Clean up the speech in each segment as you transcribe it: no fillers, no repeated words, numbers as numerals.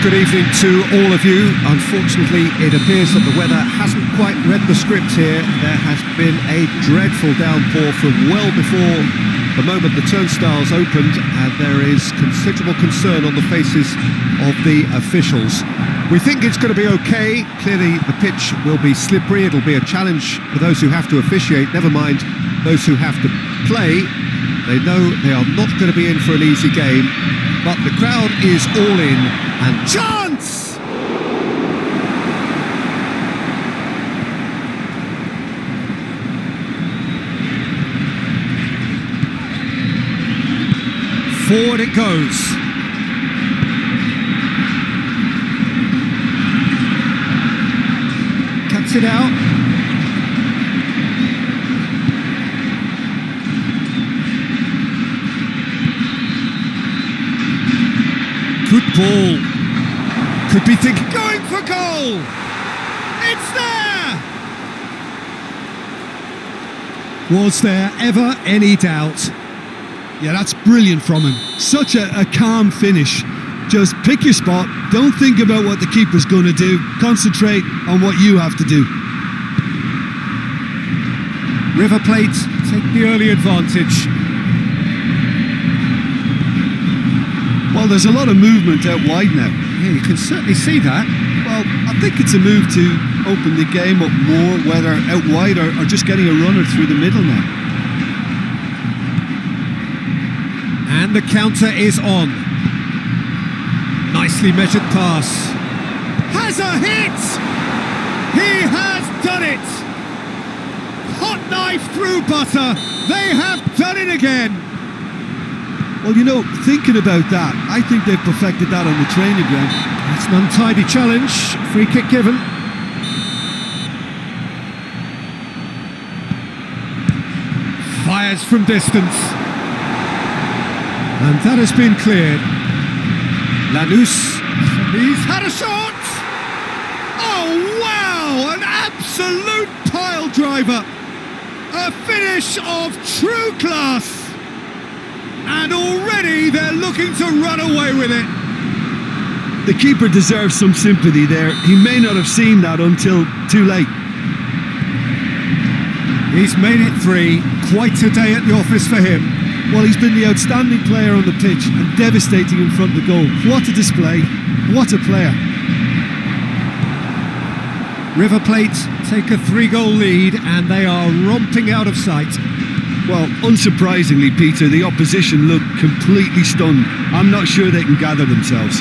good evening to all of you. Unfortunately, it appears that the weather hasn't quite read the script here. There has been a dreadful downpour from well before the moment the turnstiles opened, and there is considerable concern on the faces of the officials. We think it's going to be okay. Clearly, the pitch will be slippery. It'll be a challenge for those who have to officiate, never mind those who have to play. They know they are not going to be in for an easy game, but the crowd is all in, and chance! Forward it goes. Cuts it out. Good ball. Could be thinking, going for goal! It's there! Was there ever any doubt? Yeah, that's brilliant from him. Such a calm finish. Just pick your spot, don't think about what the keeper's going to do, concentrate on what you have to do. River Plate take the early advantage. Well, there's a lot of movement out wide now. Yeah, you can certainly see that. Well, I think it's a move to open the game up more, whether out wide or just getting a runner through the middle now. And the counter is on. Nicely measured pass. Has a hit! He has done it! Hot knife through butter. They have done it again. Well, you know, thinking about that, I think they've perfected that on the training ground. It's an untidy challenge. Free kick given. Fires from distance. And that has been cleared. Lanús. He's had a shot! Oh, wow! An absolute pile driver. A finish of true class. And already they're looking to run away with it. The keeper deserves some sympathy there. He may not have seen that until too late. He's made it 3. Quite a day at the office for him. Well, he's been the outstanding player on the pitch and devastating in front of the goal. What a display. What a player. River Plate take a 3-goal lead and they are romping out of sight. Well, unsurprisingly, Peter, the opposition look completely stunned. I'm not sure they can gather themselves.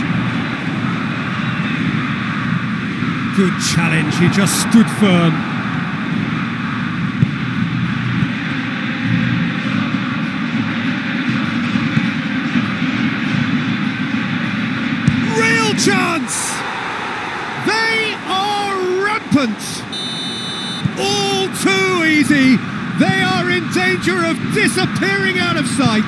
Good challenge, he just stood firm. Real chance! They are rampant! All too easy! They are in danger of disappearing out of sight.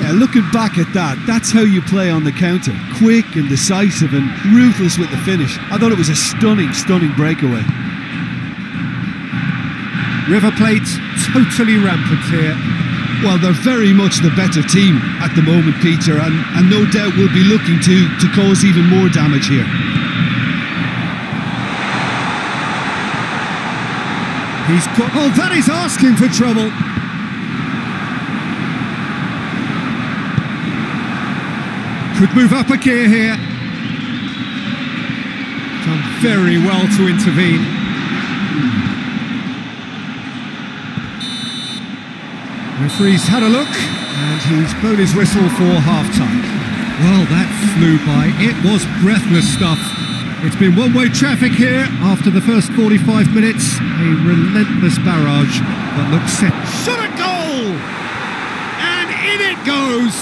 Yeah, looking back at that, that's how you play on the counter. Quick and decisive and ruthless with the finish. I thought it was a stunning, stunning breakaway. River Plate totally rampant here. Well, they're very much the better team at the moment, Peter, and no doubt will be looking to cause even more damage here. He's got... Oh, that is asking for trouble. Could move up a gear here. Done very well to intervene. Referee's had a look, and he's blown his whistle for half-time. Well, that flew by. It was breathless stuff. It's been one-way traffic here after the first 45 minutes. A relentless barrage that looks set. Shot a goal! And in it goes!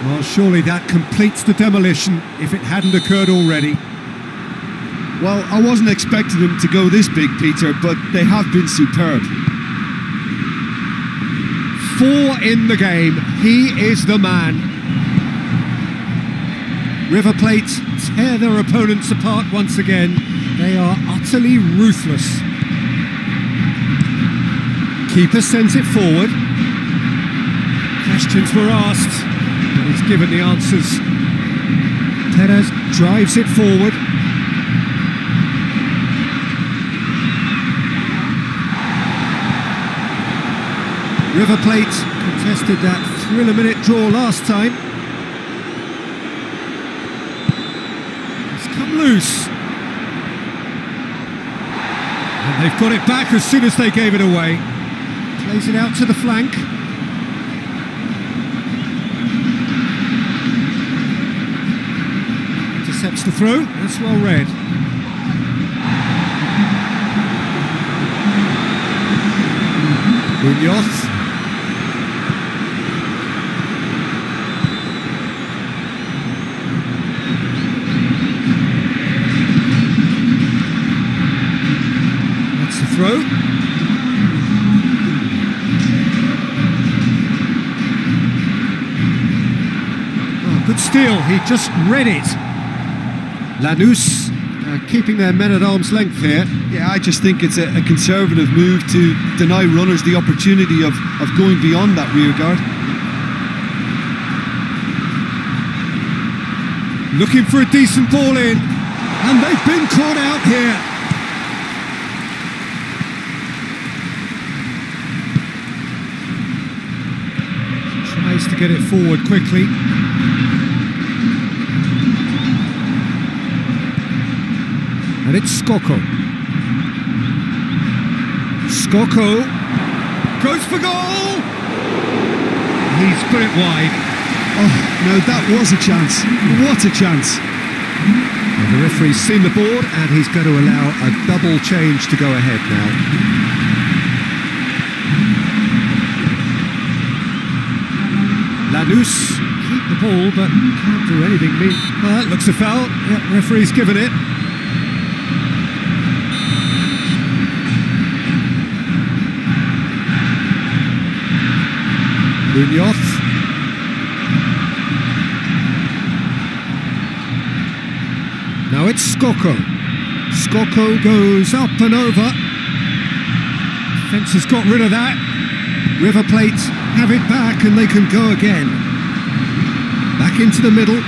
Well, surely that completes the demolition if it hadn't occurred already. Well, I wasn't expecting them to go this big, Peter, but they have been superb. 4 in the game. He is the man. River Plate tear their opponents apart once again. They are utterly ruthless. Keeper sends it forward. Questions were asked, but He's given the answers. Perez drives it forward. River Plate contested that thriller-minute draw last time. It's come loose. And they've got it back as soon as they gave it away. Plays it out to the flank. Intercepts the throw. That's well read. Munoz. That's the throw. Oh, good steal. He just read it. Lanús keeping their men at arm's length here. Yeah, I just think it's a conservative move to deny runners the opportunity of going beyond that rear guard. Looking for a decent ball in, and they've been caught out here. Tries to get it forward quickly. And it's Skoko. Skoko goes for goal! He's put it wide. Oh, no, that was a chance. What a chance. And the referee's seen the board and he's going to allow a double change to go ahead now. Lanús keep the ball but can't do anything. That looks a foul. Yep, referee's given it. Munoz. Now it's Skoko. Skoko goes up and over. Defence has got rid of that. River Plate have it back and they can go again. Back into the middle.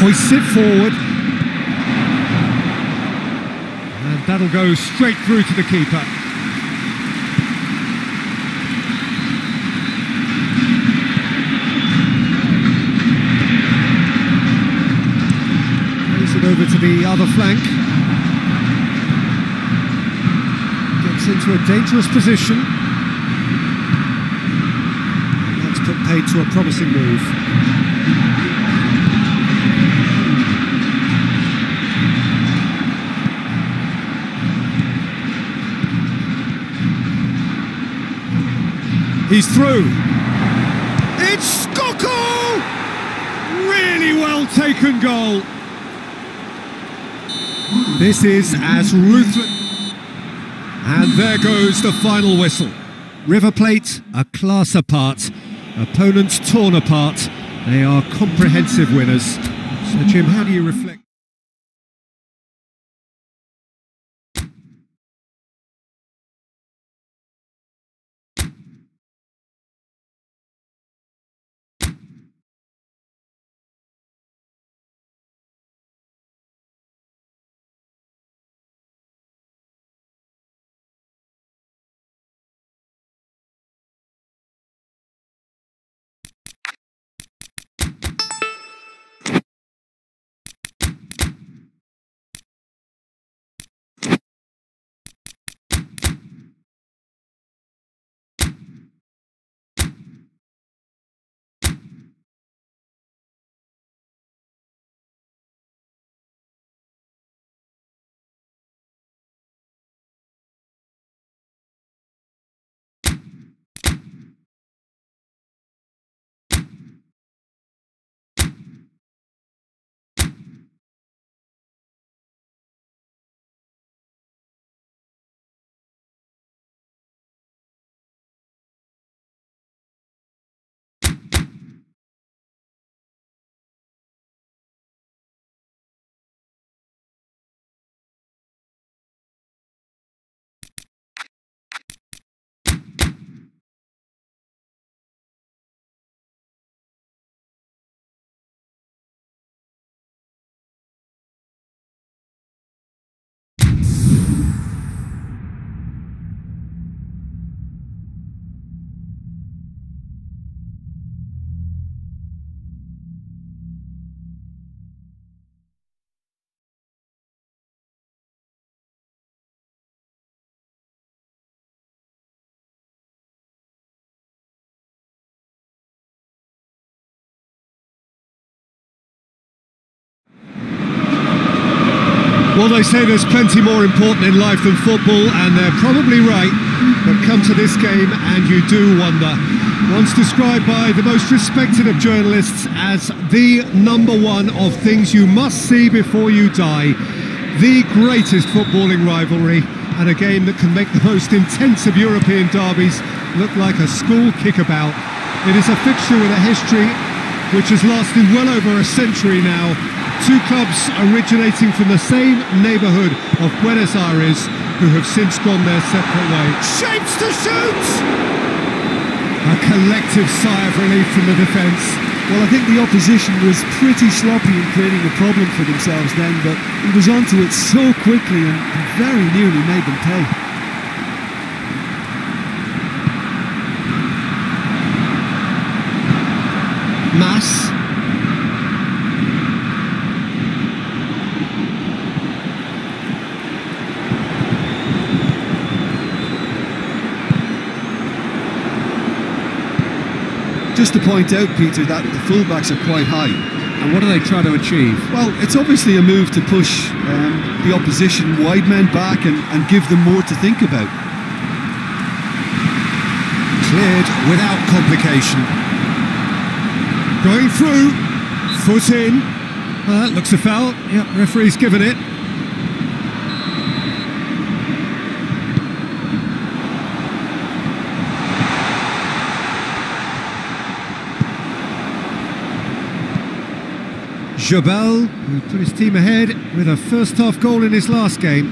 Hoists it forward. And that'll go straight through to the keeper. Plays it over to the other flank. Gets into a dangerous position. And that's put paid to a promising move. He's through. It's Skoko! Really well taken goal. This is as ruthless. And there goes the final whistle. River Plate, a class apart. Opponents torn apart. They are comprehensive winners. So Jim, how do you reflect? Well, they say there's plenty more important in life than football, and they're probably right. But come to this game and you do wonder. Once described by the most respected of journalists as the number one of things you must see before you die, the greatest footballing rivalry, and a game that can make the most intense of European derbies look like a school kickabout. It is a fixture with a history which has lasted well over a century now. Two clubs originating from the same neighbourhood of Buenos Aires who have since gone their separate ways. Shapes to shoot! A collective sigh of relief from the defence. Well, I think the opposition was pretty sloppy in creating a problem for themselves then, but he was onto it so quickly and very nearly made them pay. Mass. Just to point out, Peter, that the fullbacks are quite high. And what are they trying to achieve? Well, it's obviously a move to push the opposition wide men back and give them more to think about. Cleared without complication. Going through, foot in. That looks a foul. Yep, referee's given it. Jabal, who put his team ahead with a first-half goal in his last game.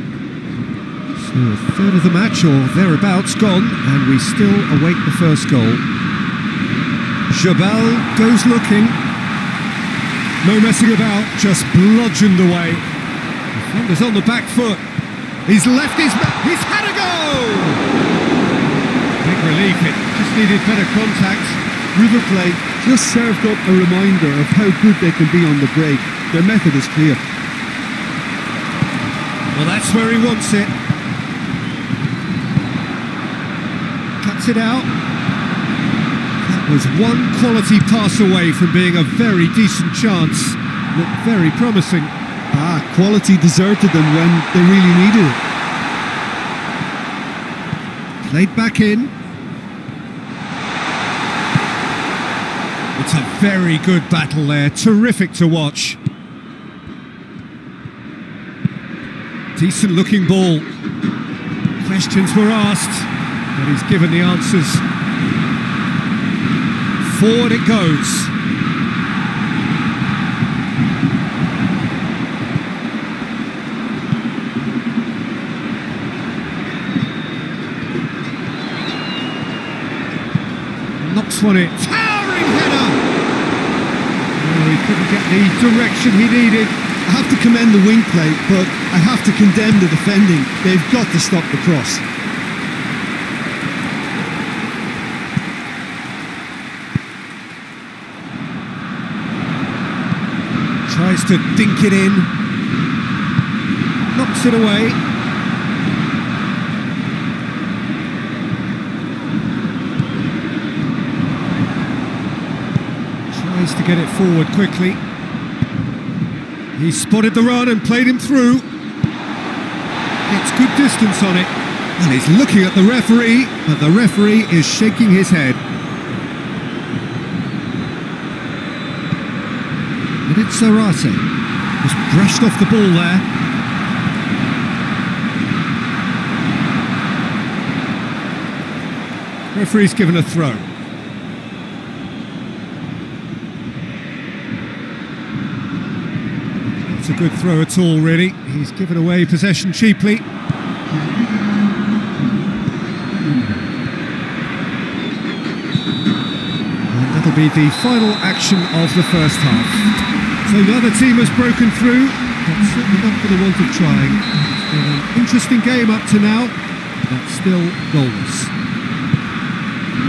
So a third of the match, or thereabouts, gone, and we still await the first goal. Jabal goes looking. No messing about, just bludgeoned away. Defender's on the back foot. He's left he's had a goal! Big relief, it just needed better contact. River play just served up a reminder of how good they can be on the break. Their method is clear. Well, that's where he wants it. Cuts it out. That was one quality pass away from being a very decent chance. Looked very promising. Quality deserted them when they really needed it. Played back in. It's a very good battle there, terrific to watch. Decent looking ball. Questions were asked, but he's given the answers. Forward it goes. Knocks one in. He couldn't get the direction he needed. I have to commend the wing play, but I have to condemn the defending. They've got to stop the cross. Tries to dink it in. Knocks it away. To get it forward quickly. He spotted the run and played him through. Gets good distance on it. And he's looking at the referee, but the referee is shaking his head. And it's Serhat. Just brushed off the ball there. Referee's given a throw. A good throw at all, really. He's given away possession cheaply. And that'll be the final action of the first half. So the other team has broken through, but certainly not for the want of trying. It's been an interesting game up to now, but still goalless.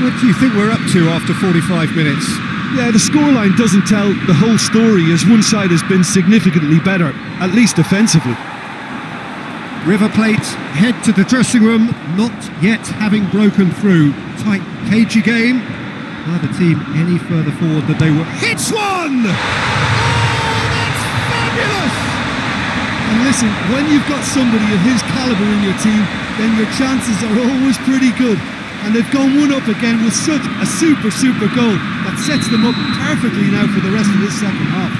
What do you think we're up to after 45 minutes? Yeah, the scoreline doesn't tell the whole story, as one side has been significantly better, at least defensively. River Plate head to the dressing room, not yet having broken through. Tight, cagey game. Neither team any further forward than they were. Hits one! Oh, that's fabulous! And listen, when you've got somebody of his calibre in your team, then your chances are always pretty good. And they've gone one up again with such a super goal that sets them up perfectly now for the rest of this second half.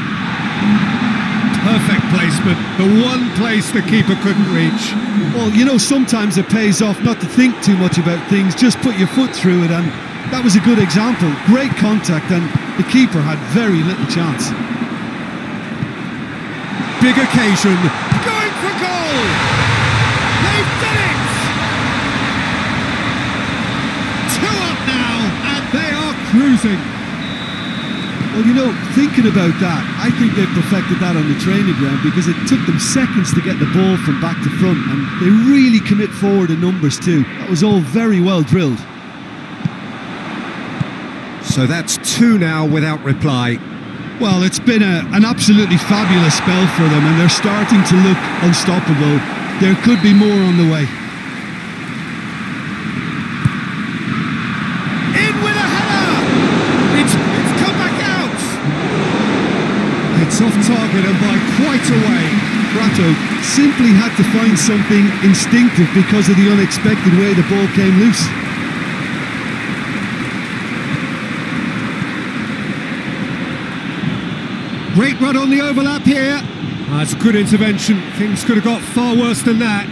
Perfect placement, the one place the keeper couldn't reach. Well, you know, sometimes it pays off not to think too much about things, just put your foot through it, and that was a good example. Great contact, and the keeper had very little chance. Big occasion, going for goal! They've done it! 2 up now, and they are cruising. Well, you know, thinking about that, I think they've perfected that on the training ground because it took them seconds to get the ball from back to front, and they really commit forward in numbers too. That was all very well drilled. So that's 2 now without reply. Well, it's been an absolutely fabulous spell for them, and they're starting to look unstoppable. There could be more on the way. In with a header! It's come back out! It's off target and by quite a way. Prato simply had to find something instinctive because of the unexpected way the ball came loose. Great run on the overlap here. That's good intervention. Things could have got far worse than that.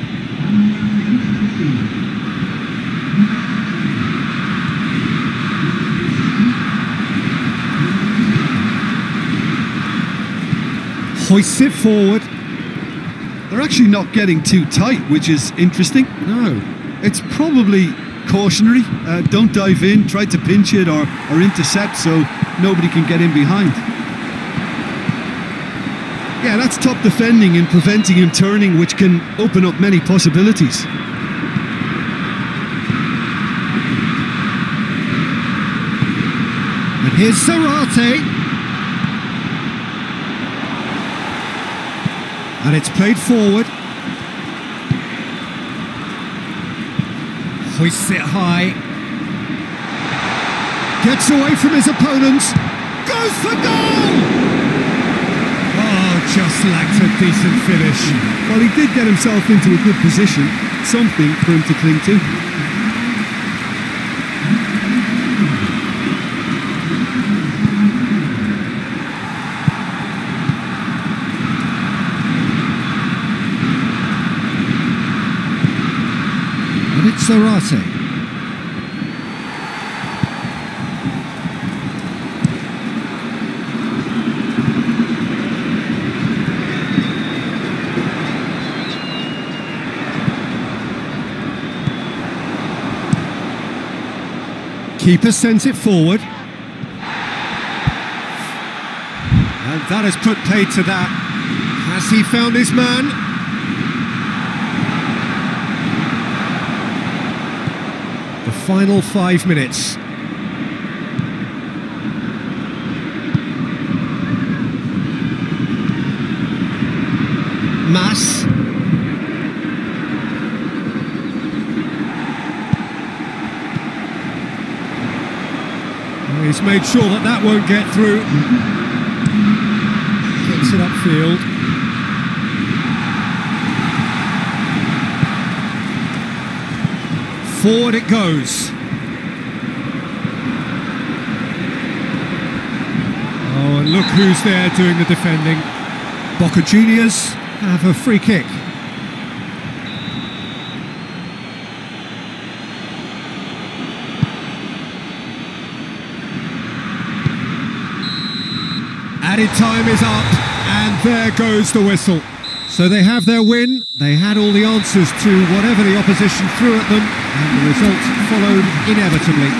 Hoists it forward. They're actually not getting too tight, which is interesting. No. It's probably cautionary. Don't dive in, try to pinch it or intercept so nobody can get in behind. Yeah, that's top defending and preventing him turning, which can open up many possibilities. And here's Serhat. And it's played forward. Hoists it high. Gets away from his opponents. Goes for goal! Just lacked a decent finish. Well, he did get himself into a good position, something for him to cling to. And it's Serhat. Keeper sends it forward. And that has put paid to that. Has he found his man? The final 5 minutes. Mass. He's made sure that that won't get through. Gets it upfield. Forward it goes. Oh, and look who's there doing the defending. Boca Juniors have a free kick. Added time is up, and there goes the whistle. So they have their win. They had all the answers to whatever the opposition threw at them, and the result followed inevitably.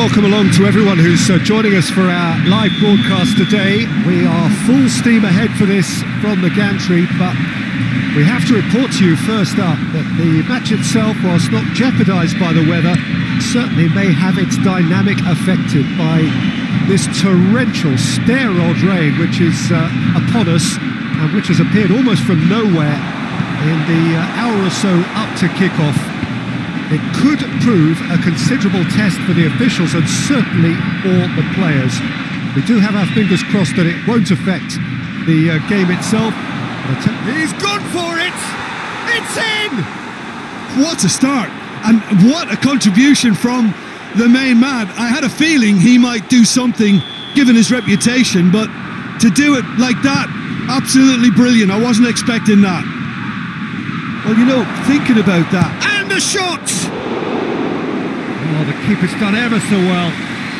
welcome along to everyone who's joining us for our live broadcast today. We are full steam ahead for this from the gantry, but we have to report to you first up that the match itself, whilst not jeopardised by the weather, certainly may have its dynamic affected by this torrential steroid rain which is upon us and which has appeared almost from nowhere in the hour or so up to kick-off. It could prove a considerable test for the officials and certainly for the players. We do have our fingers crossed that it won't affect the game itself. He's gone for it! It's in! What a start! And what a contribution from the main man. I had a feeling he might do something given his reputation, but to do it like that, absolutely brilliant. I wasn't expecting that. Well, you know, thinking about that. And the shot! Oh, the keeper's done ever so well.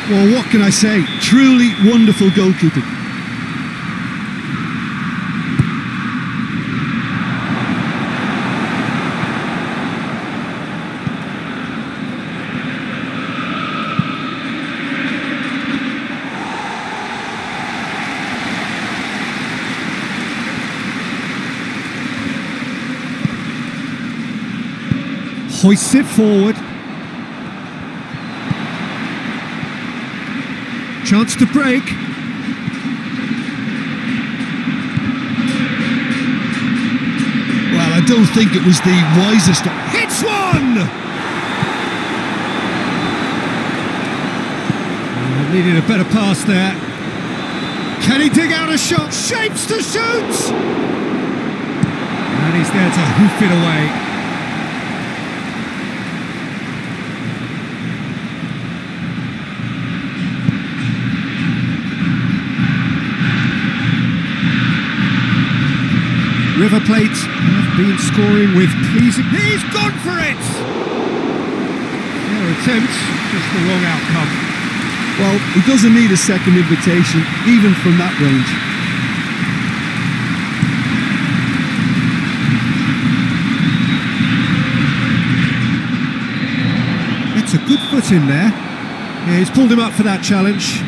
Well, what can I say? Truly wonderful goalkeeping. Hoists it forward. Chance to break. Well, I don't think it was the wisest. Hits one! Oh, needed a better pass there. Can he dig out a shot? Shapes to shoot! And he's there to hoof it away. River Plate have been scoring with pleasing... He's gone for it! Their attempt, just the wrong outcome. Well, he doesn't need a second invitation, even from that range. That's a good foot in there. Yeah, he's pulled him up for that challenge.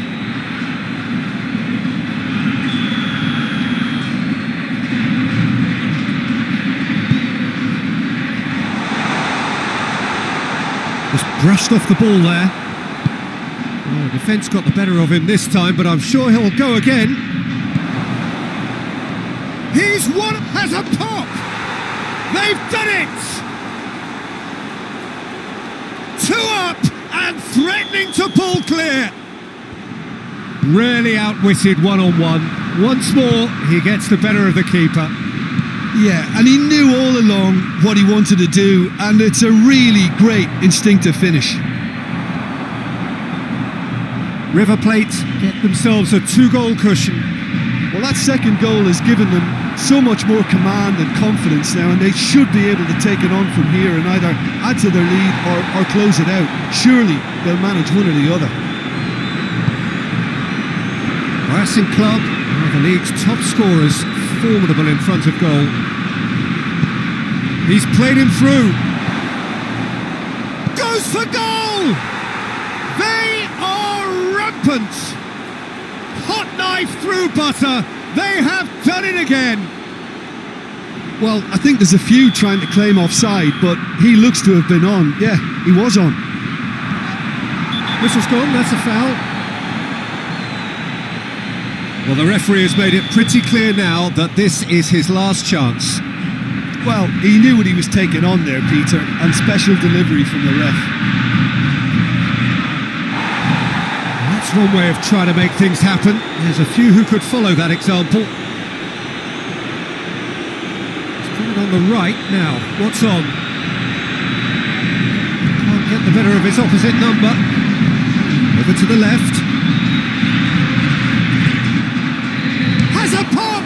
Just brushed off the ball there. Oh, the defence got the better of him this time, but I'm sure he'll go again. He's one, has a pop! They've done it! 2 up and threatening to pull clear. Really outwitted one-on-one. Once more, he gets the better of the keeper. Yeah, and he knew all along what he wanted to do, and it's a really great instinctive finish. River Plate get themselves a 2-goal cushion. Well, that second goal has given them so much more command and confidence now, and they should be able to take it on from here and either add to their lead or close it out. Surely they'll manage one or the other. Racing Club are the league's top scorers, formidable in front of goal. He's played him through. Goes for goal! They are rampant! Hot knife through butter. They have done it again. Well, I think there's a few trying to claim offside, but he looks to have been on. Yeah, he was on. Whistle's gone, that's a foul. Well, the referee has made it pretty clear now that this is his last chance. Well, he knew what he was taking on there, Peter, and special delivery from the ref. That's one way of trying to make things happen. There's a few who could follow that example. He's coming on the right now. What's on? Can't get the better of his opposite number. Over to the left. Has a pop!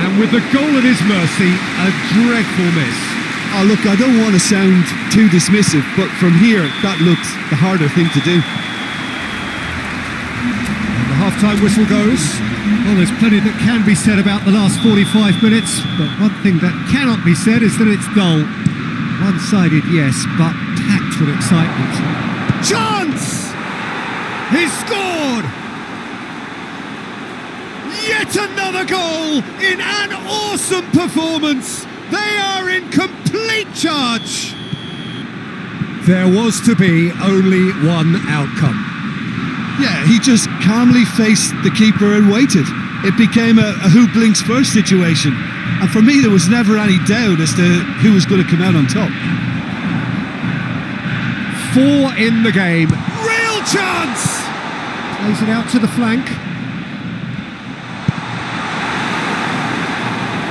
And with the goal at his mercy, a dreadful miss. Oh, look, I don't want to sound too dismissive, but from here, that looks the harder thing to do. And the half-time whistle goes. Well, there's plenty that can be said about the last 45 minutes, but one thing that cannot be said is that it's dull. One-sided, yes, but packed with excitement. Chance! He's scored! Yet another goal in an awesome performance. They are in complete charge. There was to be only one outcome. Yeah, he just calmly faced the keeper and waited. It became a who blinks first situation. And for me, there was never any doubt as to who was going to come out on top. 4 in the game. Real chance! Plays it out to the flank.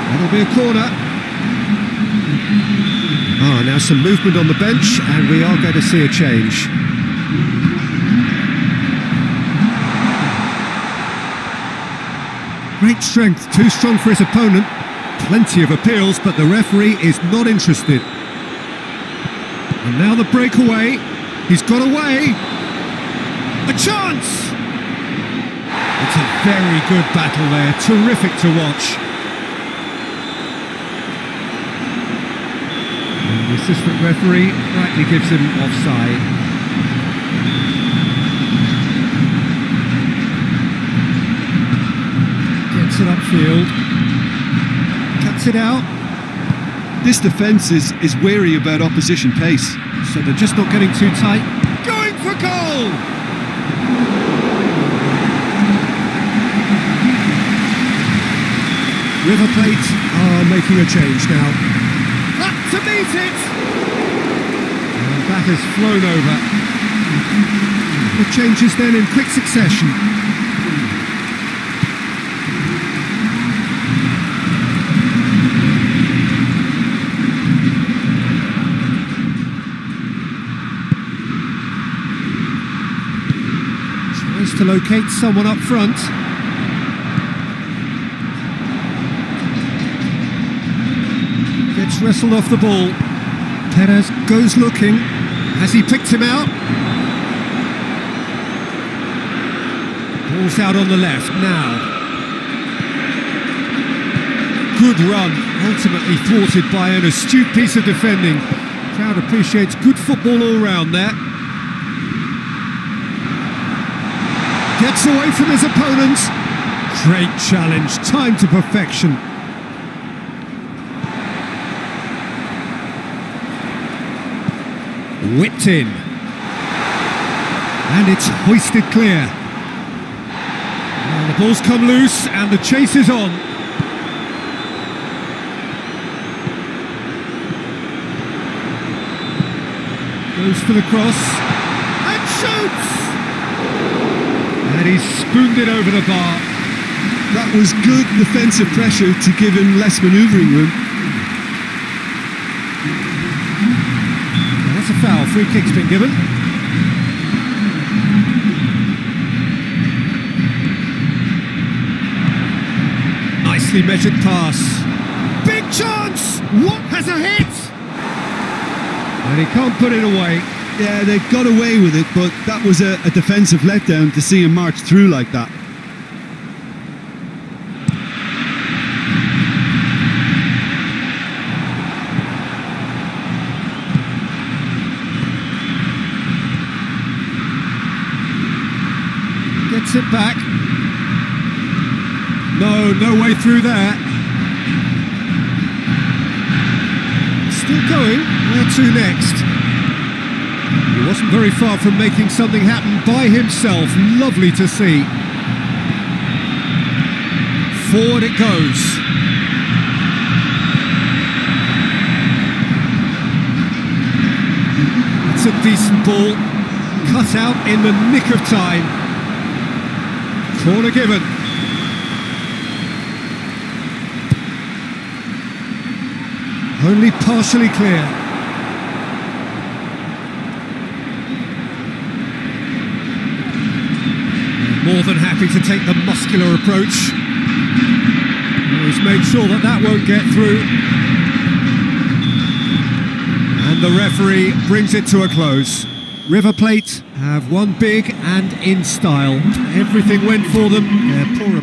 That'll be a corner. Ah, now some movement on the bench, and we are going to see a change. Great strength, too strong for his opponent. Plenty of appeals, but the referee is not interested. And now the breakaway. He's got away. A chance! It's a very good battle there. Terrific to watch. And the assistant referee rightly gives him offside. Gets it upfield. Cuts it out. This defence is wary about opposition pace. So they're just not getting too tight. Going for goal! River Plate are making a change now. Up to meet it! And that has flown over. The changes then in quick succession. To locate someone up front. Gets wrestled off the ball. Perez goes looking. Has he picked him out? Ball's out on the left now. Good run, ultimately thwarted by an astute piece of defending. Crowd appreciates good football all round there. Gets away from his opponent. Great challenge, time to perfection. Whipped in. And it's hoisted clear. Now the ball's come loose and the chase is on. Goes for the cross. And shoots! And he's spooned it over the bar. That was good defensive pressure to give him less manoeuvring room. Well, that's a foul. Free kick's been given. Nicely measured pass. Big chance! What has a hit? And he can't put it away. Yeah, they got away with it, but that was a defensive letdown to see him march through like that. Gets it back. No way through there. Still going. Where to next? He wasn't very far from making something happen by himself. Lovely to see. Forward it goes. It's a decent ball. Cut out in the nick of time. Corner given. Only partially clear. More than happy to take the muscular approach. He's made sure that that won't get through. And the referee brings it to a close. River Plate have won big and in style. Everything went for them. Their poor